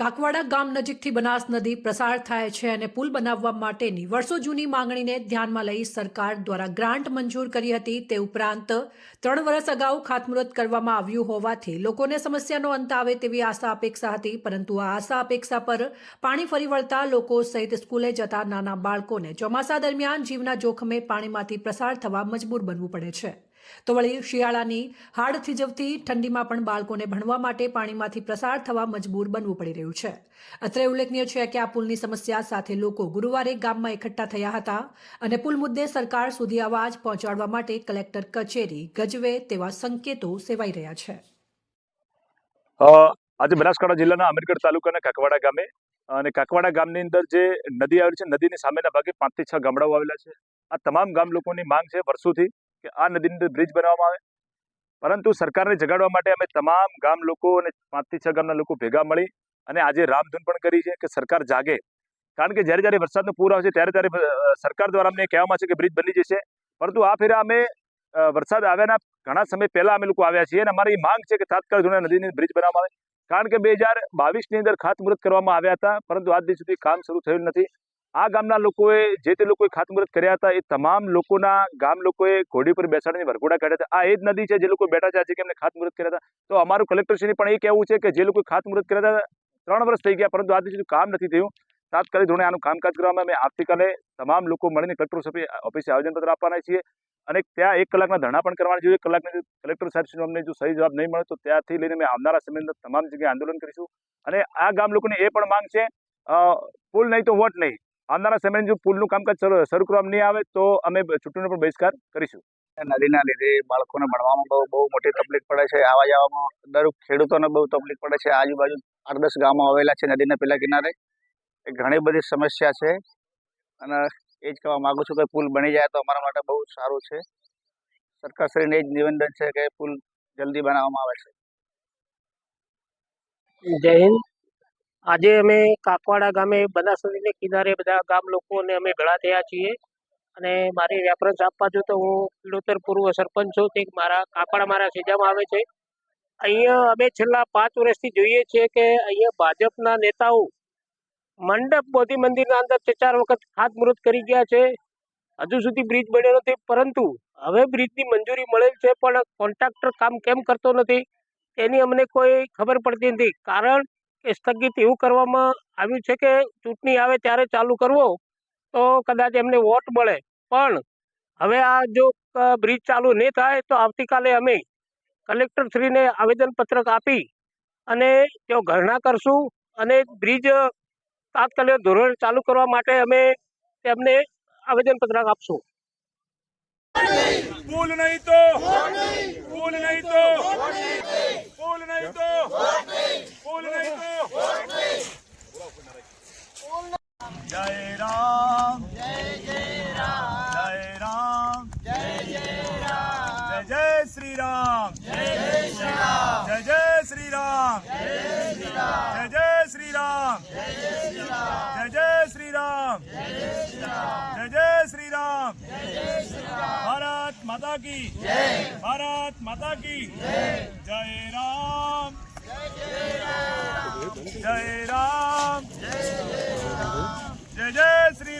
કાકવાડા ગામ નજીકથી બનાસ નદી પ્રસાર થાય છે અને પુલ બનાવવા માટેની વર્ષો જૂની માંગણીને ધ્યાનમાં લઈ સરકાર દ્વારા ગ્રાન્ટ મંજૂર કરી હતી। તે ઉપરાંત 3 વર્ષ અગાઉ ખાતમુહૂર્ત કરવામાં આવ્યું હોવાથી લોકોને સમસ્યાનો અંત આવે તેવી આશા અપેક્ષા હતી, પરંતુ આ આશા અપેક્ષા પર પાણી ફરી વળતા લોકો સહિત સ્કૂલે જતા નાના બાળકોને ચોમાસા દરમિયાન જીવના જોખમે પાણીમાંથી પ્રસાર થવા મજબૂર બનવું પડે છે। તો વળી શિયાળાની હાડ થીજવતી ઠંડીમાં પણ બાળકોને ભણવા માટે પાણીમાંથી પ્રસાર થવા મજબૂર બનવું પડી રહ્યું છે। અત્રે ઉલ્લેખનીય છે કે આ પુલની સમસ્યા સાથે લોકો ગુરુવારે ગામમાં એકઠા થયા હતા અને પુલ મુદ્દે સરકાર સુધી અવાજ પહોંચાડવા માટે કલેક્ટર કચેરી ગજવે તેવા સંકેતો સેવાઈ રહ્યા છે। આજે બનાસકાંઠા જિલ્લાના અમીરગઢ તાલુકાના કાકવાડા ગામે અને કાકવાડા ગામની અંદર જે નદી આવેલી છે, નદીની સામેના ભાગે 5 થી 6 ગામડાઓ આવેલા છે। આ તમામ ગામ લોકોની માંગ છે વર્ષોથી કે આ નદીની અંદર બ્રિજ બનાવવામાં આવે, પરંતુ સરકારને જગાડવા માટે અમે તમામ ગામ લોકો અને 5 થી 6 ગામના લોકો ભેગા મળી અને આજે રામધૂન પણ કરી છે કે સરકાર જાગે, કારણ કે જ્યારે વરસાદનું પૂર આવે છે ત્યારે સરકાર દ્વારા અમને કહેવામાં છે કે બ્રિજ બની જશે, પરંતુ આ ફેરા અમે વરસાદ આવ્યાના ઘણા સમય પહેલા અમે લોકો આવ્યા છીએ અને અમારી માંગ છે કે તાત્કાલિક ધોરણે નદીની બ્રિજ બનાવવામાં આવે, કારણ કે 2022ની અંદર ખાતમુહૂર્ત કરવામાં આવ્યા હતા, પરંતુ આજ દિન સુધી કામ શરૂ થયું નથી। આ ગામના લોકોએ જે તે લોકોએ ખાતમુહૂર્ત કર્યા હતા એ તમામ લોકોના ગામ લોકોએ ઘોડી પર બેસાડીને વરઘોડા કાઢ્યા હતા। આ એ જ નદી છે જે લોકો બેઠા છે આજે કે એમને ખાતમુહૂર્ત કર્યા હતા। તો અમારું કલેક્ટરશ્રીને પણ એ કહેવું છે કે જે લોકોએ ખાતમુહૂર્ત કર્યા હતા 3 વર્ષ થઈ ગયા, પરંતુ આજ સુધી કામ નથી થયું। તાત્કાલિક ધોરણે આનું કામકાજ કરવામાં અમે આવતીકાલે તમામ લોકો મળીને કલેક્ટર ઓફિસે આવેદનપત્ર આપવાના છીએ અને ત્યાં 1 કલાકના ધરણા પણ કરવાના જોઈએ। 1 કલાકની કલેક્ટર સાહેબશ્રીનો અમને જો સહી જવાબ નહીં મળે તો ત્યાંથી લઈને અમે આવનારા સમયની અંદર તમામ જગ્યાએ આંદોલન કરીશું અને આ ગામ લોકોની એ પણ માંગ છે પુલ નહીં તો વોટ નહીં। આવનારા સમયમાં જો પુલનું કામકાજ શરૂ કરવામાં નહીં આવે તો અમે ચૂંટણીનો પણ બહિષ્કાર કરીશું। નદીના લીધે બાળકોને ભણવામાં બહુ મોટી તકલીફ પડે છે, આવવા જવામાં દરેક ખેડૂતોને બહુ તકલીફ પડે છે। આજુબાજુ 8-10 ગામો આવેલા છે નદીના પેલા કિનારે, એ ઘણી બધી સમસ્યા છે અને એ જ કહેવા માંગુ છું કે પુલ બની જાય તો અમારા માટે બહુ સારું છે। સરકારશ્રીને એ જ નિવેદન છે કે પુલ જલ્દી બનાવવામાં આવે છે। જય હિન્દ। આજે અમે કાકવાડા ગામે બનાસ નદીને કિનારે બધા ગામ લોકો અને અમે ભેળા થયા છીએ અને મારી રેફરન્સ આપવા જો તો હું પિલોતર પૂર્વ સરપંચ છું। તે કાકવાડા મારા સેજામાં આવે છે। અહીંયા અમે છેલ્લા 5 વર્ષથી જોઈએ છીએ કે અહીંયા ભાજપના નેતાઓ મંડપ મોદી મંદિરના અંદર 4 વખત ખાતમુહૂર્ત કરી ગયા છે, હજુ સુધી બ્રિજ બન્યો નથી, પરંતુ હવે બ્રિજની મંજૂરી મળેલ છે પણ કોન્ટ્રાક્ટર કામ કેમ કરતો નથી એની અમને કોઈ ખબર પડતી નથી। કારણ કે સ્થગિત એવું કરવામાં આવ્યું છે કે ચૂંટણી આવે ત્યારે ચાલુ કરવો તો કદાચ એમને વોટ મળે, પણ હવે આ જો બ્રિજ ચાલુ નહીં થાય તો આવતીકાલે અમે કલેક્ટરશ્રીને આવેદનપત્રક આપી અને તેઓ ધરણા કરશું અને બ્રિજ તાત્કાલિક ધોરણે ચાલુ કરવા માટે અમે તેમને આવેદનપત્રક આપશું। પુલ નહીં તો પુલ નહીં તો પુલ નહીં તો પુલ નહીં તો જય રામ જય રામ જય રામ જય રામ જય શ્રી રામ જય શ્રી રામ જય શ્રી રામ જય શ્રી રામ જય શ્રી રામ જય શ્રી રામ भारत माता की जय, भारत माता की जय राम जय राम जय जय श्री